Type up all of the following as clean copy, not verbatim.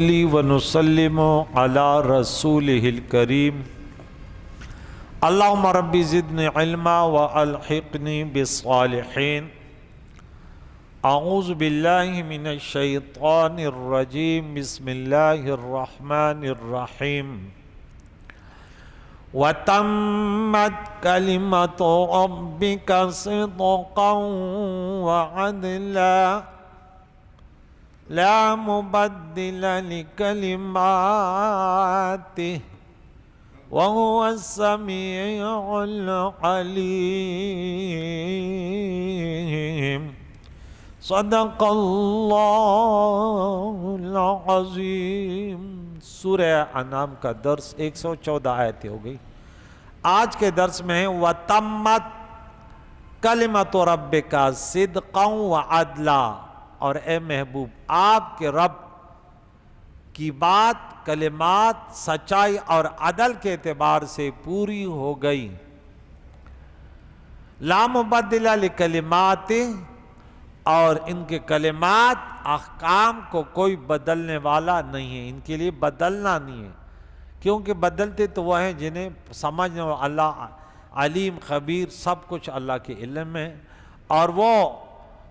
ونسلم علی رسولہ الکریم اللہم ربی زدنی علما والحقنی بالصالحین اعوذ باللہ من الشیطان الرجیم بسم اللہ الرحمن الرحیم وَتَمَّتْ كَلِمَةُ رَبِّكَ صِدْقًا وَعَدْلًا لا مبدل لكلماته وهو السميع العليم صدق اللہ العظیم۔ سورہ انعام کا درس 114 آیتیں ہو گئی۔ آج کے درس میں ہے وَتَمَّتْ كَلِمَةُ رَبِّكَ صِدْقًا وَعَدْلًا، اور اے محبوب آپ کے رب کی بات کلمات سچائی اور عدل کے اعتبار سے پوری ہو گئی۔ لا مبدل لکلمات، اور ان کے کلمات احکام کو کوئی بدلنے والا نہیں ہے، ان کے لیے بدلنا نہیں ہے، کیونکہ بدلتے تو وہ ہیں جنہیں سمجھنے والا اللہ علیم خبیر سب کچھ اللہ کے علم میں ہے، اور وہ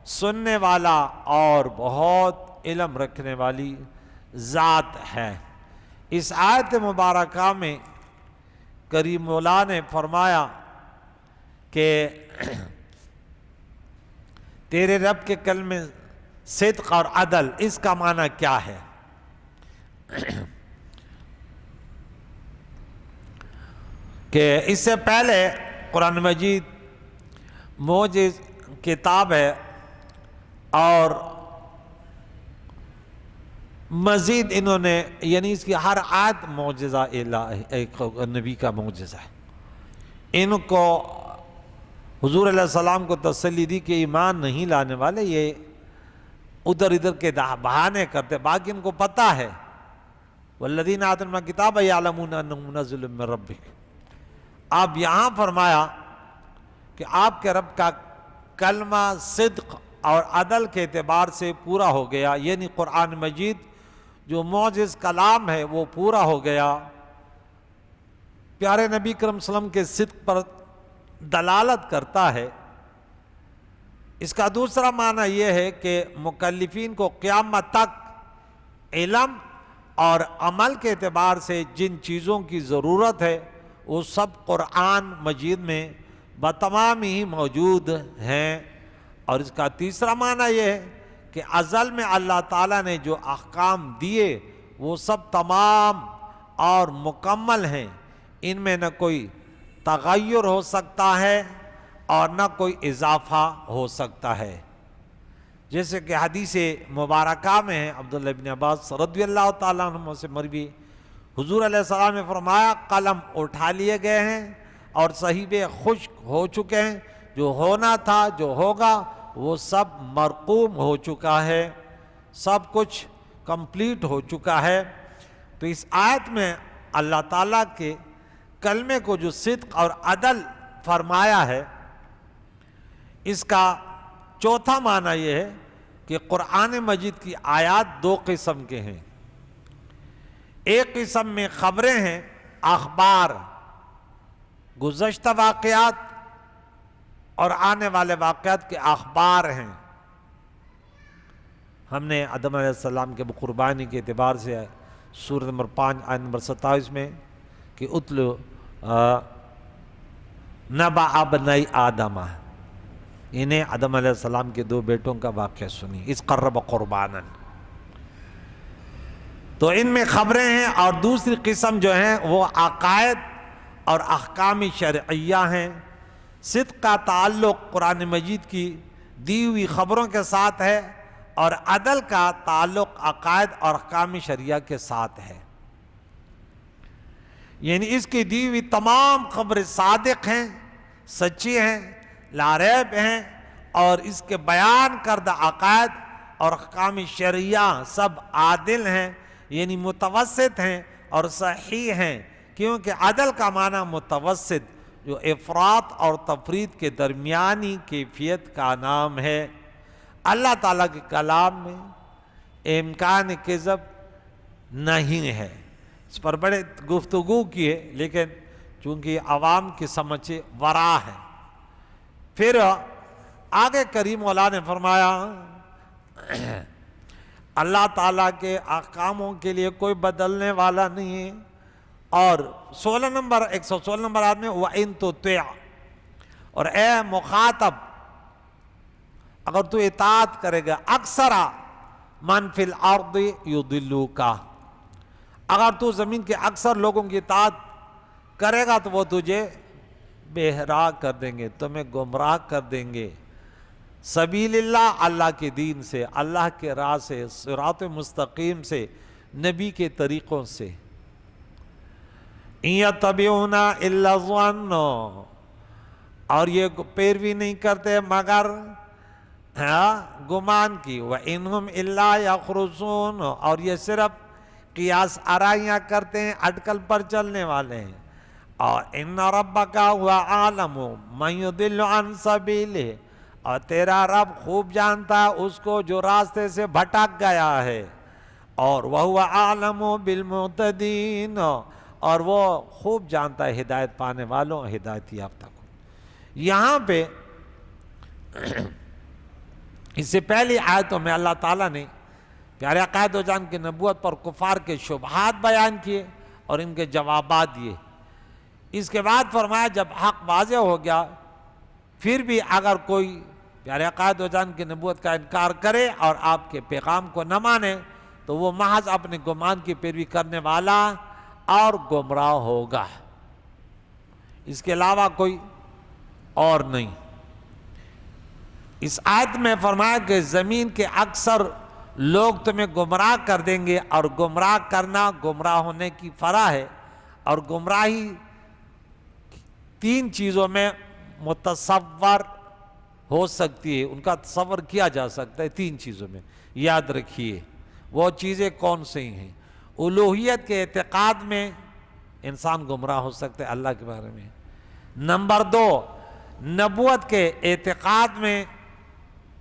سننے والا اور بہت علم رکھنے والی ذات ہے۔ اس آیت مبارکہ میں کریم مولا نے فرمایا کہ تیرے رب کے کلمے صدق اور عدل، اس کا معنی کیا ہے؟ کہ اس سے پہلے قرآن مجید معجز کتاب ہے، اور مزید انہوں نے یعنی اس کی ہر آیت معجزہ ایک نبی کا معجزہ ہے۔ ان کو حضور علیہ السلام کو تسلی دی کہ ایمان نہیں لانے والے یہ ادھر ادھر کے بہانے کرتے، باقی ان کو پتہ ہے والذین آتیناہم الکتاب یعلمون انہ منزل من ربک۔ اب یہاں فرمایا کہ آپ کے رب کا کلمہ صدق اور عدل کے اعتبار سے پورا ہو گیا، یعنی قرآن مجید جو معجز کلام ہے وہ پورا ہو گیا، پیارے نبی کرم صلی اللہ علیہ وسلم کے صدق پر دلالت کرتا ہے۔ اس کا دوسرا معنی یہ ہے کہ مکلفین کو قیامت تک علم اور عمل کے اعتبار سے جن چیزوں کی ضرورت ہے وہ سب قرآن مجید میں بتمام ہی موجود ہیں۔ اور اس کا تیسرا معنی یہ ہے کہ ازل میں اللہ تعالیٰ نے جو احکام دیے وہ سب تمام اور مکمل ہیں، ان میں نہ کوئی تغیر ہو سکتا ہے اور نہ کوئی اضافہ ہو سکتا ہے۔ جیسے کہ حدیث مبارکہ میں ہے عبداللہ بن عباس رضی اللہ تعالیٰ عنہ سے مروی، حضور علیہ السلام نے فرمایا قلم اٹھا لیے گئے ہیں اور صحیفے خشک ہو چکے ہیں، جو ہونا تھا جو ہوگا وہ سب مرقوم ہو چکا ہے، سب کچھ کمپلیٹ ہو چکا ہے۔ تو اس آیت میں اللہ تعالیٰ کے کلمے کو جو صدق اور عدل فرمایا ہے، اس کا چوتھا معنی یہ ہے کہ قرآن مجید کی آیات دو قسم کے ہیں۔ ایک قسم میں خبریں ہیں، اخبار، گزشتہ واقعات اور آنے والے واقعات کے اخبار ہیں۔ ہم نے آدم علیہ السلام کے قربانی کے اعتبار سے سورہ نمبر 5 آیت نمبر 27 میں کہ اتلو نبأ بنی آدم، انہیں آدم علیہ السلام کے دو بیٹوں کا واقعہ سنی، اذ قرب قربانا۔ تو ان میں خبریں ہیں، اور دوسری قسم جو ہیں وہ عقائد اور احکام شرعیہ ہیں۔ صدق کا تعلق قرآن مجید کی دی ہوئی خبروں کے ساتھ ہے، اور عدل کا تعلق عقائد اور احکام شرعیہ کے ساتھ ہے، یعنی اس کی دی ہوئی تمام خبریں صادق ہیں، سچی ہیں، لاریب ہیں، اور اس کے بیان کردہ عقائد اور احکام شرعیہ سب عادل ہیں، یعنی متوسط ہیں اور صحیح ہیں، کیونکہ عدل کا معنی متوسط، جو افراط اور تفریط کے درمیانی کیفیت کا نام ہے۔ اللہ تعالیٰ کے کلام میں امکان کذب نہیں ہے۔ اس پر بڑے گفتگو کی ہے، لیکن چونکہ عوام کی سمجھ ورا ہے۔ پھر آگے کریم مولا نے فرمایا اللہ تعالیٰ کے احکاموں کے لیے کوئی بدلنے والا نہیں ہے۔ اور 116 نمبر آیت میں وَإِن تُطِعْ، اور اے مخاطب اگر تو اطاعت کرے گا، اکثر من فی الارض یضلوک، اگر تو زمین کے اکثر لوگوں کی اطاعت کرے گا تو وہ تجھے بہرا کر دیں گے، تمہیں گمراہ کر دیں گے۔ سبیل اللہ، اللہ کے دین سے، اللہ کے راہ سے، صراط مستقیم سے، نبی کے طریقوں سے۔ إِن يَتَّبِعُونَ إِلَّا الظَّنَّ، اور یہ پیروی نہیں کرتے مگر گمان کی۔ وَإِنْهُمْ إِلَّا يَخْرُصُونَ، اور یہ صرف قیاس آرائیاں کرتے ہیں، اٹکل پر چلنے والے ہیں۔ اور إِنَّ رَبَّكَ هُوَ أَعْلَمُ مَن يُضِلُّ عَن سَبِيلِهِ، اور تیرا رب خوب جانتا ہے اس کو جو راستے سے بھٹک گیا ہے۔ اور وَهُوَ أَعْلَمُ بِالْمُهْتَدِينَ، اور وہ خوب جانتا ہے ہدایت پانے والوں، ہدایت یافتہ کو۔ یہاں پہ اس سے پہلی آیتوں میں اللہ تعالیٰ نے پیارے عقائد و جان کی نبوت پر کفار کے شبہات بیان کیے اور ان کے جوابات دیے۔ اس کے بعد فرمایا جب حق واضح ہو گیا پھر بھی اگر کوئی پیارے عقائد و جان کی نبوت کا انکار کرے اور آپ کے پیغام کو نہ مانے تو وہ محض اپنے گمان کی پیروی کرنے والا اور گمراہ ہوگا، اس کے علاوہ کوئی اور نہیں۔ اس آیت میں فرمایا کہ زمین کے اکثر لوگ تمہیں گمراہ کر دیں گے، اور گمراہ کرنا گمراہ ہونے کی فرع ہے، اور گمراہی 3 چیزوں میں متصور ہو سکتی ہے، ان کا تصور کیا جا سکتا ہے 3 چیزوں میں، یاد رکھیے وہ چیزیں کون سی ہیں۔ الوہیت کے اعتقاد میں انسان گمراہ ہو سکتا ہے اللہ کے بارے میں۔ نمبر 2 نبوت کے اعتقاد میں،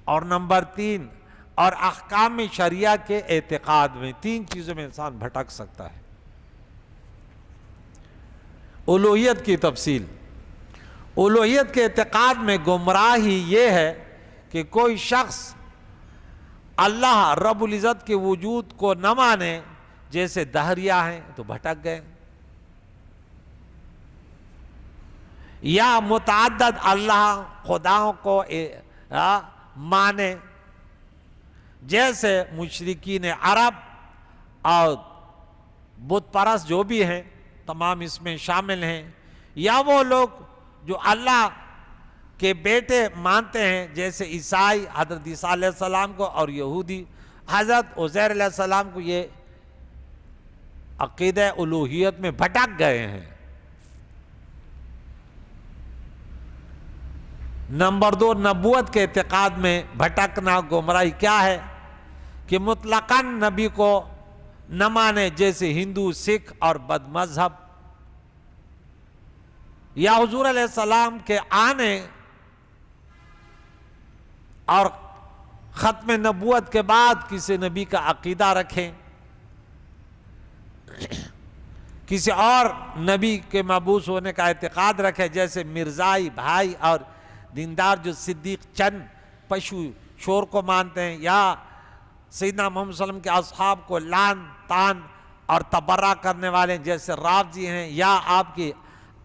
اور نمبر 3 اور احکام شریعہ کے اعتقاد میں، 3 چیزوں میں انسان بھٹک سکتا ہے۔ الوہیت کی تفصیل، الوہیت کے اعتقاد میں گمراہی یہ ہے کہ کوئی شخص اللہ رب العزت کے وجود کو نہ مانے، جیسے دہریہ ہیں تو بھٹک گئے، یا متعدد اللہ خداؤں کو مانے جیسے مشرکین عرب اور بت پرست جو بھی ہیں تمام اس میں شامل ہیں، یا وہ لوگ جو اللہ کے بیٹے مانتے ہیں جیسے عیسائی حضرت عیسیٰ علیہ السلام کو، اور یہودی حضرت عزیر علیہ السلام کو، یہ عقیدہ الوہیت میں بھٹک گئے ہیں۔ نمبر 2 نبوت کے اعتقاد میں بھٹکنا گمراہی کیا ہے کہ مطلقاً نبی کو نہ مانے جیسے ہندو، سکھ اور بد مذہب، یا حضور علیہ السلام کے آنے اور ختم نبوت کے بعد کسی نبی کا عقیدہ رکھیں، کسی اور نبی کے مبعوث ہونے کا اعتقاد رکھے جیسے مرزائی بھائی اور دیندار جو صدیق چند پشو شور کو مانتے ہیں، یا سیدنا محمد صلی اللہ علیہ وسلم کے اصحاب کو لعن طعن اور تبرہ کرنے والے جیسے رافضی ہیں، یا آپ کی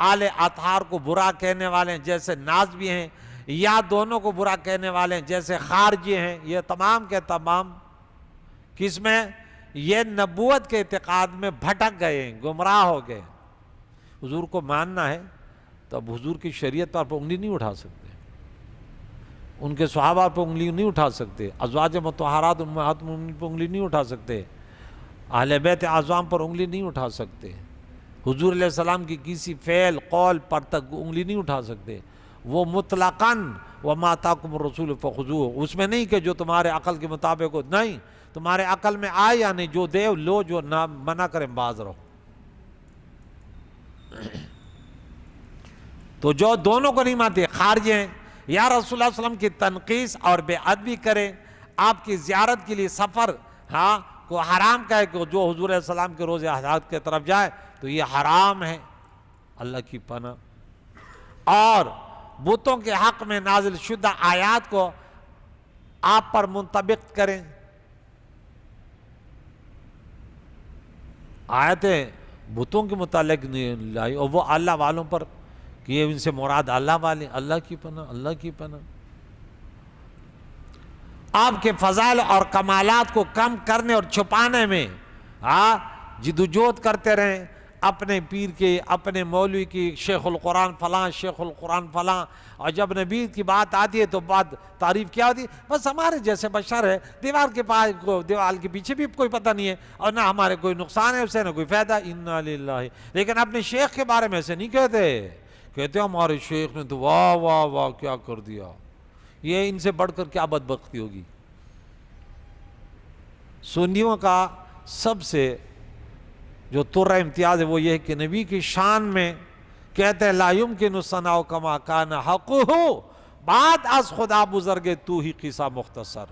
آل اطہار کو برا کہنے والے ہیں جیسے نازبی ہیں، یا دونوں کو برا کہنے والے ہیں جیسے خارجی ہیں۔ یہ تمام کے تمام کس میں؟ یہ نبوت کے اعتقاد میں بھٹک گئے ہیں، گمراہ ہو گئے۔ حضور کو ماننا ہے تو اب حضور کی شریعت پر آپ انگلی نہیں اٹھا سکتے، ان کے صحابہ پر انگلی نہیں اٹھا سکتے، ازواج مطہرات امہات المومنین پر انگلی نہیں اٹھا سکتے، اہل بیت اعظام پر انگلی نہیں اٹھا سکتے، حضور علیہ السلام کی کسی فعل قول پر تک انگلی نہیں اٹھا سکتے۔ وہ مطلقاً وَمَا آتَاكُمُ الرَّسُولُ فَخُذُوهُ، اس میں نہیں کہ جو تمہارے عقل کے مطابق ہو، نہیں، تمہارے عقل میں آئے یا نہیں، جو دے لو، جو نہ منع کریں باز رہو۔ تو جو دونوں کو نہیں مانتے خارج ہیں، یا رسول اللہ صلی اللہ علیہ وسلم کی تنقیص اور بے ادبی کریں، آپ کی زیارت کے لیے سفر کو حرام کہے کہ جو حضور علیہ السلام کے روز حجات کی طرف جائے تو یہ حرام ہے، اللہ کی پناہ. اور بتوں کے حق میں نازل شدہ آیات کو آپ پر منطبق کریں. آیتیں بتوں کے متعلق نہیں لائی اور وہ اللہ والوں پر کہ یہ ان سے مراد اللہ والے. اللہ کی پناہ، اللہ کی پناہ. آپ کے فضائل اور کمالات کو کم کرنے اور چھپانے میں جدوجہد کرتے رہیں، اپنے پیر کے، اپنے مولوی کی، شیخ القرآن فلاں، شیخ القرآن فلاں. اور جب نبی کی بات آتی ہے تو بات تعریف کیا ہوتی؟ بس ہمارے جیسے بشر ہے، دیوار کے پاس کو دیوار کے پیچھے بھی کوئی پتہ نہیں ہے، اور نہ ہمارے کوئی نقصان ہے اسے، نہ کوئی فائدہ. انا للہ. لیکن اپنے شیخ کے بارے میں ایسے نہیں کہتے ہمارے شیخ نے تو واہ واہ واہ کیا کر دیا. یہ ان سے بڑھ کر کیا بدبختی ہوگی. سنیوں کا سب سے جو ترہ امتیاز ہے وہ یہ ہے کہ نبی کی شان میں کہتے ہیں لا یمکن ثناء کما کان حقہ، بعد از خدا بزرگ تو ہی قصہ مختصر.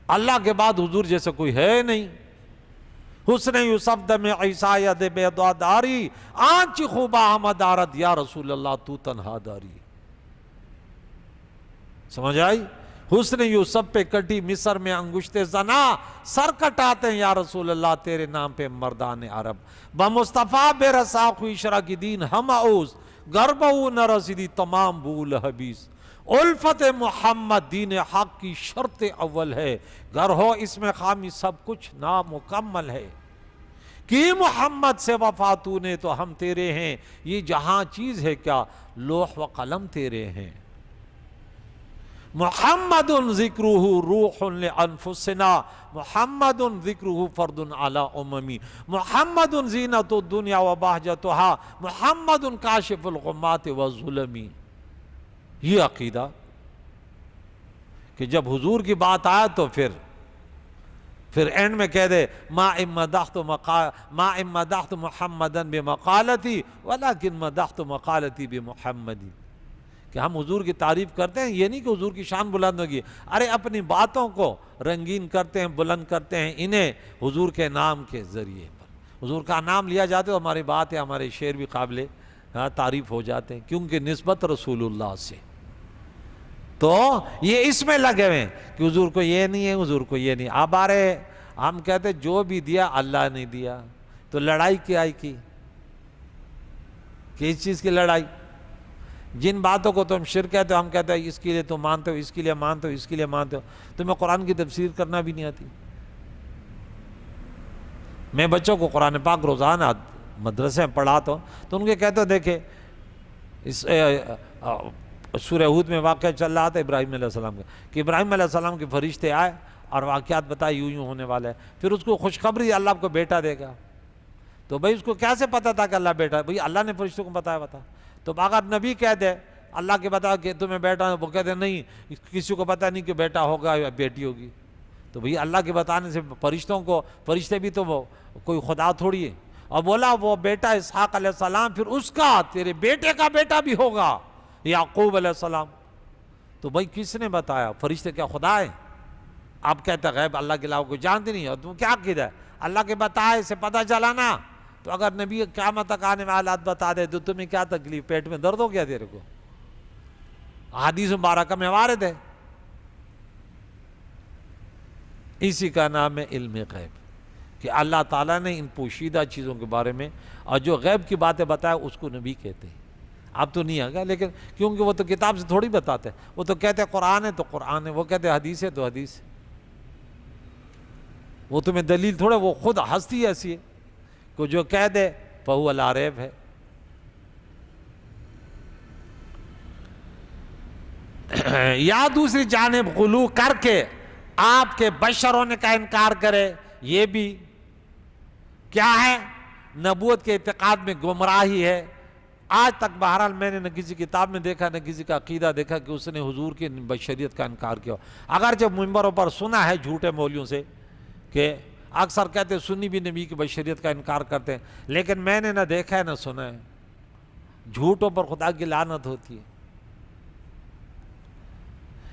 اللہ کے بعد حضور جیسے کوئی ہے نہیں. حسن یوسف دم عیسیٰ ید بیضا داری، آنچ خوبا احمد آرد یا رسول اللہ تو تنہا داری. سمجھ آئی؟ حسن یوسف پہ کٹی مصر میں انگشت زنا، سر کٹاتے ہیں یا رسول اللہ تیرے نام پہ مردان عرب. بمصطفیٰ بے رسا خویشرا کی دین ہم اوز، گربہو نہ رسیدی تمام بول حبیث. الفت محمد دین حق کی شرط اول ہے، گر ہو اس میں خامی سب کچھ نامکمل ہے. کی محمد سے وفا تو نے تو ہم تیرے ہیں، یہ جہاں چیز ہے کیا لوح و قلم تیرے ہیں. محمد ذکرہ روح لانفسنا، محمد ذکرہ فرد علی اممی، محمد زینت الدنیا و بہجتہا، محمد کاشف الغمات والظلم. یہ عقیدہ کہ جب حضور کی بات آئے تو پھر اینڈ میں کہہ دے ما ام مدحت محمدا بمقالتی ولکن مدحت مقالتی بمحمدی. کہ ہم حضور کی تعریف کرتے ہیں، یہ نہیں کہ حضور کی شان بلند ہوگی، ارے اپنی باتوں کو رنگین کرتے ہیں، بلند کرتے ہیں انہیں حضور کے نام کے ذریعے پر. حضور کا نام لیا جاتا ہے، ہماری بات ہے، ہمارے شعر بھی قابل تعریف ہو جاتے ہیں کیونکہ نسبت رسول اللہ سے. تو یہ اس میں لگے ہوئے ہیں کہ حضور کو یہ نہیں ہے، حضور کو یہ نہیں. اب آ رہے ہم کہتے جو بھی دیا اللہ نے دیا، تو لڑائی کیا کی؟ کس چیز کی لڑائی؟ جن باتوں کو تم شرک کہتے ہو ہم کہتے ہیں اس کے لیے تم مانتے ہو، اس کے لیے مانتے ہو، اس کے لیے مانتے ہو. تمہیں قرآن کی تفسیر کرنا بھی نہیں آتی. میں بچوں کو قرآن پاک روزانہ مدرسے میں پڑھاتا ہوں تو ان کے کہتے ہو دیکھیں اس سورہ ہود میں واقعہ چل رہا تھا ابراہیم علیہ السلام کا کہ ابراہیم علیہ السلام کے فرشتے آئے اور واقعات بتائے یوں ہونے والا ہے. پھر اس کو خوشخبری اللہ کو بیٹا دے گا. تو بھائی اس کو کیسے پتا تھا کہ اللہ بیٹا ہے؟ بھائی اللہ نے فرشتوں کو بتایا تھا. تو اگر نبی کہہ دے اللہ کے بتا کہ تمہیں بیٹا ہے، وہ کہتے نہیں کسی کو پتہ نہیں کہ بیٹا ہوگا یا بیٹی ہوگی. تو بھئی اللہ کے بتانے سے فرشتے بھی تو وہ کوئی خدا تھوڑی ہے. اور بولا وہ بیٹا اسحاق علیہ السلام پھر اس کا تیرے بیٹے کا بیٹا بھی ہوگا یعقوب علیہ السلام. تو بھئی کس نے بتایا؟ فرشتے کیا خدا ہے؟ آپ کہتے غیب اللہ کے علاوہ کوئی جانتے نہیں. اور تم کیا عقیدہ ہے؟ اللہ کے بتائے سے پتہ چلا نا. تو اگر نبی قیامت تک آنے میں حالات بتا دے تو تمہیں کیا تکلیف؟ پیٹ میں درد ہو گیا تیرے کو؟ حدیث مبارکہ میں وارد ہے. اسی کا نام ہے علم غیب کہ اللہ تعالیٰ نے ان پوشیدہ چیزوں کے بارے میں اور جو غیب کی باتیں بتایا اس کو نبی کہتے ہیں. اب تو نہیں آگا لیکن کیونکہ وہ تو کتاب سے تھوڑی بتاتے ہیں. وہ تو کہتے ہیں قرآن ہے تو قرآن ہے، وہ کہتے ہیں حدیث ہے تو حدیث ہے. وہ تمہیں دلیل تھوڑے، وہ خود ہستی ایسی ہے کو جو کہہ دے فہو لا ریب ہے. یا دوسری جانب غلو کر کے آپ کے بشر ہونے کا انکار کرے، یہ بھی کیا ہے؟ نبوت کے اعتقاد میں گمراہی ہے. آج تک بہرحال میں نے نہ کسی کتاب میں دیکھا نہ کسی کا عقیدہ دیکھا کہ اس نے حضور کی بشریت کا انکار کیا. اگرچہ ممبروں پر سنا ہے جھوٹے مولویوں سے کہ اکثر کہتے سنی بھی نبی کی بشریت کا انکار کرتے ہیں، لیکن میں نے نہ دیکھا ہے نہ سنا ہے. جھوٹوں پر خدا کی لعنت ہوتی ہے.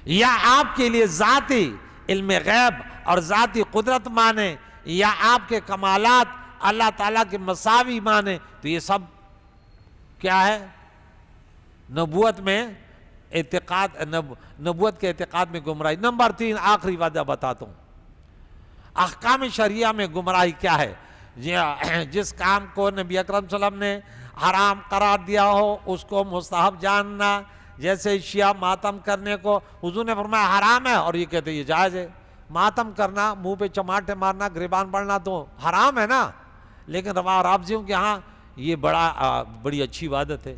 یا آپ کے لیے ذاتی علم غیب اور ذاتی قدرت مانے یا آپ کے کمالات اللہ تعالیٰ کے مساوی مانے تو یہ سب کیا ہے؟ نبوت میں اعتقاد، نبوت کے اعتقاد میں گمراہی۔ نمبر 3 آخری وجہ بتاتا ہوں، احکام شریعہ میں گمراہی کیا ہے؟ جس کام کو نبی اکرم صلی اللہ علیہ وسلم نے حرام قرار دیا ہو اس کو مستحب جاننا، جیسے شیعہ ماتم کرنے کو حضور نے فرمایا حرام ہے اور یہ کہتے یہ جائز ہے۔ ماتم کرنا، منہ پہ چماٹے مارنا، گریبان پڑھنا تو حرام ہے نا، لیکن روا رافضیوں کے ہاں یہ بڑی اچھی عبادت ہے،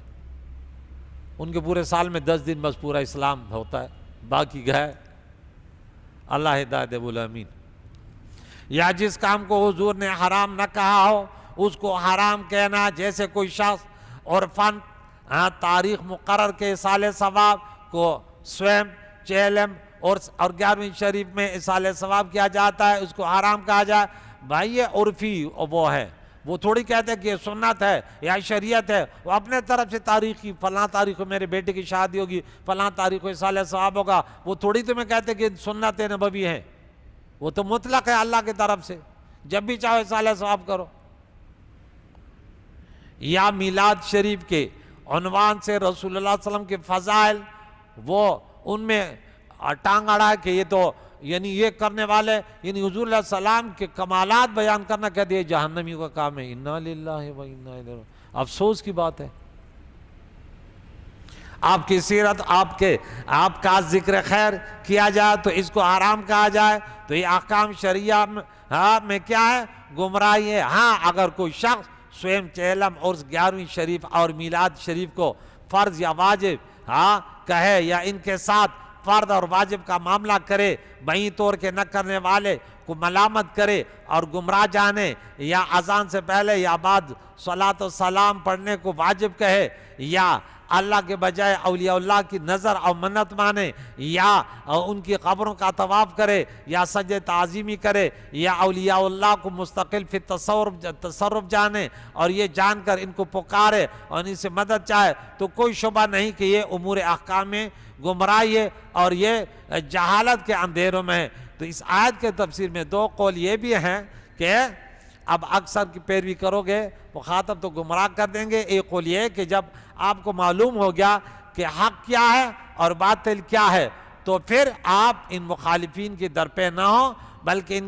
ان کے پورے سال میں 10 دن بس پورا اسلام ہوتا ہے، باقی گئے۔ اللہ ہدایت بولے آمین۔ یا جس کام کو حضور نے حرام نہ کہا ہو اس کو حرام کہنا، جیسے کوئی شخص عرفاً تاریخ مقرر کے اصالِ ثواب کو سویم، چہلم اور 11ویں شریف میں اصالِ ثواب کیا جاتا ہے، اس کو حرام کہا جائے۔ بھائی یہ عرفی وہ ہے، وہ تھوڑی کہتے کہ یہ سنت ہے یا شریعت ہے، وہ اپنے طرف سے تاریخ کی فلاں تاریخ کو میرے بیٹے کی شادی ہوگی، فلاں تاریخ کو اصالِ ثواب ہوگا، وہ تھوڑی تمہیں کہتے کہ سنت نبوی ہے، وہ تو مطلق ہے اللہ کی طرف سے، جب بھی چاہو اصالِ ثواب کرو۔ یا میلاد شریف کے عنوان سے رسول اللہ صلی اللہ علیہ وسلم کے فضائل وہ ان میں ٹانگ اڑا کہ یہ تو یعنی یہ کرنے والے یعنی حضور علیہ السلام کے کمالات بیان کرنا کہہ دیا جہنمیوں کا کام ہے۔ انا للہ و انا الیہ راجعون، افسوس کی بات ہے۔ آپ کی سیرت، آپ کا ذکر خیر کیا جائے تو اس کو حرام کہا جائے تو یہ احکام شریعہ میں کیا ہے؟ گمراہی ہے۔ ہاں اگر کوئی شخص سویم، چہلم اور 11ویں شریف اور میلاد شریف کو فرض یا واجب کہے یا ان کے ساتھ فرض اور واجب کا معاملہ کرے، بہیں طور کے نہ کرنے والے کو ملامت کرے اور گمراہ جانے، یا اذان سے پہلے یا بعد صلاۃ و سلام پڑھنے کو واجب کہے، یا اللہ کے بجائے اولیاء اللہ کی نظر اور منت مانے، یا ان کی قبروں کا طواف کرے، یا سجدہ تعظیمی کرے، یا اولیاء اللہ کو مستقل فی تصرف جانے اور یہ جان کر ان کو پکارے اور ان سے مدد چاہے، تو کوئی شبہ نہیں کہ یہ امور احکام میں گمراہی ہے اور یہ جہالت کے اندھیروں میں ہے۔ تو اس آیت کے تفسیر میں 2 قول یہ بھی ہیں کہ اب اکثر کی پیروی کرو گے مخاطب تو گمراہ کر دیں گے۔ ایک قول یہ ہے کہ جب آپ کو معلوم ہو گیا کہ حق کیا ہے اور باطل کیا ہے تو پھر آپ ان مخالفین کی درپے نہ ہوں، بلکہ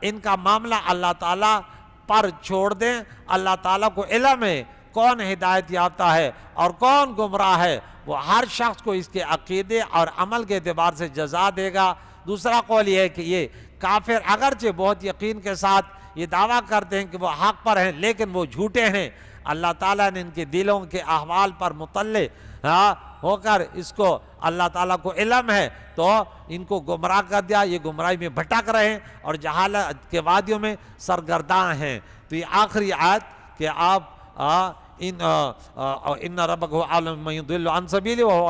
ان کا معاملہ اللہ تعالیٰ پر چھوڑ دیں۔ اللہ تعالیٰ کو علم ہے کون ہدایت یافتہ ہے اور کون گمراہ ہے، وہ ہر شخص کو اس کے عقیدے اور عمل کے اعتبار سے جزا دے گا۔ دوسرا قول یہ ہے کہ یہ کافر اگرچہ بہت یقین کے ساتھ یہ دعویٰ کرتے ہیں کہ وہ حق پر ہیں لیکن وہ جھوٹے ہیں، اللہ تعالیٰ نے ان کے دلوں کے احوال پر مطلع ہو کر اس کو اللہ تعالیٰ کو علم ہے تو ان کو گمراہ کر دیا، یہ گمراہی میں بھٹک رہے ہیں اور جہالت کے وادیوں میں سرگرداں ہیں۔ تو یہ آخری آیت کہ آپ ان ربک هو اعلم من يضل عن سبیلہ وهو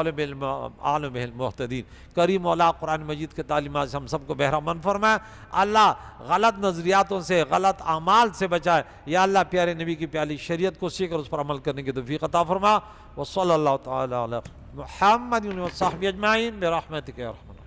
اعلم بالمہتدین۔ کریم مولا قرآن مجید کے تعلیمات سے ہم سب کو بہرامند فرمائے، اللہ غلط نظریاتوں سے، غلط اعمال سے بچائے، یا اللہ پیارے نبی کی پیاری شریعت کو سیکھ کر اس پر عمل کرنے کی توفیق عطا فرما۔ وصلی اللہ تعالی علی محمد و صحبہ اجمعین برحمتک یا ارحم الراحمین۔